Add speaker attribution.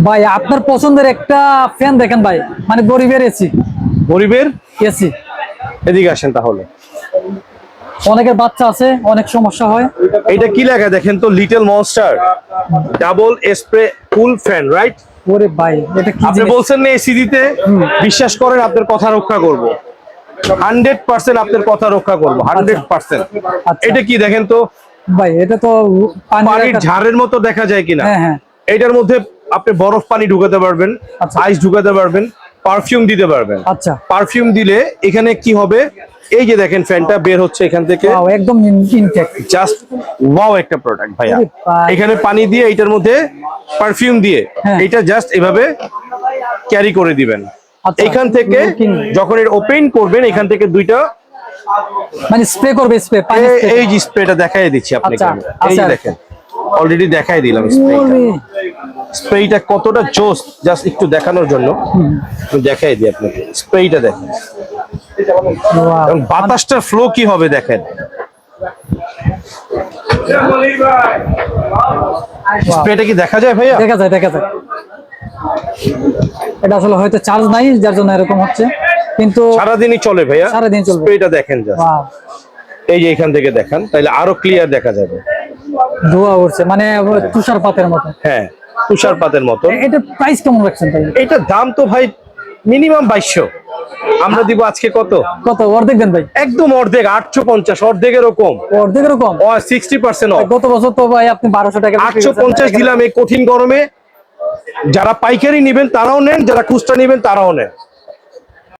Speaker 1: ভাই আপনার পছন্দের একটা ফ্যান দেখেন ভাই, মানে গরিবের এসি।
Speaker 2: গরিবের
Speaker 1: এসি
Speaker 2: এদিকে আসেন তাহলে।
Speaker 1: অনেকের বাচ্চা আছে, অনেক সমস্যা হয়।
Speaker 2: এটা কি লেখা দেখেন তো, লিটল মনস্টার ডাবল স্প্রে কুল ফ্যান, রাইট?
Speaker 1: ওরে ভাই এটা কি
Speaker 2: আপনি
Speaker 1: জিনিস?
Speaker 2: বলছেন না এসি দিতে, বিশ্বাস করেন আপনার কথা রক্ষা করব 100%, আপনার কথা রক্ষা করব 100%।
Speaker 1: আচ্ছা।
Speaker 2: এটা কি দেখেন তো,
Speaker 1: ভাই এটা তো
Speaker 2: পানির ঝাড়ের মতো দেখা যায় কিনা।
Speaker 1: হ্যাঁ হ্যাঁ।
Speaker 2: এটার মধ্যে আপনি বরফ পানি ঢুকাতে পারবেন,
Speaker 1: আচ্ছা।
Speaker 2: আইস ঢুকাতে পারবেন, পারফিউম দিতে পারবেন।
Speaker 1: আচ্ছা।
Speaker 2: পারফিউম দিলে এখানে কি হবে, এই যে দেখেন ফ্যানটা বের হচ্ছে এখান থেকে,
Speaker 1: ওয়াও, একদম ইনটেক।
Speaker 2: জাস্ট ওয়াও একটা প্রোডাক্ট ভাইয়া।
Speaker 1: আরে ভাই।
Speaker 2: এখানে পানি দিয়ে এটার মধ্যে পারফিউম দিয়ে
Speaker 1: হ্যাঁ।
Speaker 2: এটা জাস্ট এভাবে ক্যারি করে দিবেন।
Speaker 1: আচ্ছা।
Speaker 2: এখান থেকে যখন এটা ওপেন করবেন, এখান থেকে দুইটা
Speaker 1: মানে স্প্রে করবে, স্প্রে পানি স্প্রে।
Speaker 2: এই যে স্প্রেটা দেখাই দিচ্ছি আপনাকে।
Speaker 1: আচ্ছা,
Speaker 2: এই যে
Speaker 1: আচ্ছা।
Speaker 2: দেখেন, অলরেডি দেখাই দিলাম স্প্রেটা।
Speaker 1: ওরে
Speaker 2: স্প্রেটা কতটা জোস, জাস্ট একটু দেখানোর জন্য আমি দেখাই দিই আপনাকে। স্প্রেটা দেখেন
Speaker 1: ওয়াও।
Speaker 2: এবং বাতাসটার ফ্লো কি হবে দেখেন। স্প্রেটা কি দেখা যায় ভাইয়া?
Speaker 1: দেখা যায়, দেখা যায়। এটা আসলে হয়তো চার্জ নাই, যার জন্য এরকম হচ্ছে, কিন্তু
Speaker 2: সারাদিনই চলে ভাইয়া,
Speaker 1: সারাদিন চলবে।
Speaker 2: স্প্রেটা দেখেন জাস্ট।
Speaker 1: ওয়াও,
Speaker 2: এই যে এখান থেকে দেখান, তাহলে আরো ক্লিয়ার দেখা যাবে।
Speaker 1: ধোয়া উঠছে মানে তুষারপাতের মতো।
Speaker 2: হ্যাঁ, তুষারপাতের মতো।
Speaker 1: এটা প্রাইস কেমন রাখছেন ভাই?
Speaker 2: এটার দাম তো ভাই মিনিমাম 2200, আমরা দিব আজকে কত?
Speaker 1: কত অর্ধেক দেন ভাই?
Speaker 2: একদম অর্ধেক, 850, অর্ধেকেরও কম।
Speaker 1: অর্ধেক এরকম?
Speaker 2: 60% অফ।
Speaker 1: গত বছর তো ভাই আপনি 1200 টাকা
Speaker 2: 850 দিলাম এই কঠিন গরমে। যারা পাইকারি নেবেন তারাও নেন, যারা খুচরা নেবেন তারাও নেন।